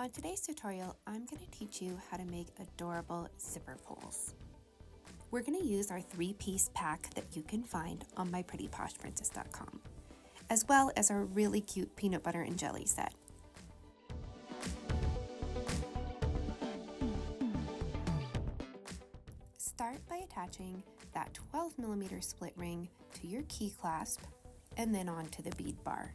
On today's tutorial, I'm going to teach you how to make adorable zipper pulls. We're going to use our 3-piece pack that you can find on myprettyposhprincess.com, as well as our really cute peanut butter and jelly set. Start by attaching that 12mm split ring to your key clasp and then onto the bead bar.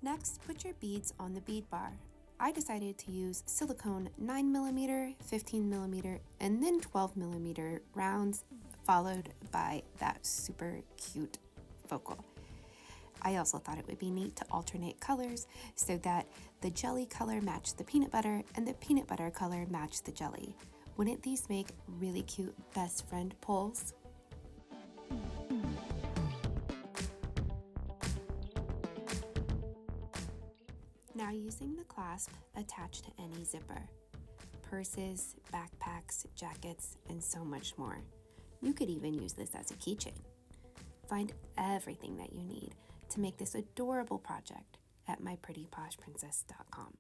Next, put your beads on the bead bar. I decided to use silicone 9mm, 15mm, and then 12mm rounds, followed by that super cute focal. I also thought it would be neat to alternate colors so that the jelly color matched the peanut butter and the peanut butter color matched the jelly. Wouldn't these make really cute best friend pulls? Now using the clasp attached to any zipper, purses, backpacks, jackets, and so much more. You could even use this as a keychain. Find everything that you need to make this adorable project at myprettyposhprincess.com.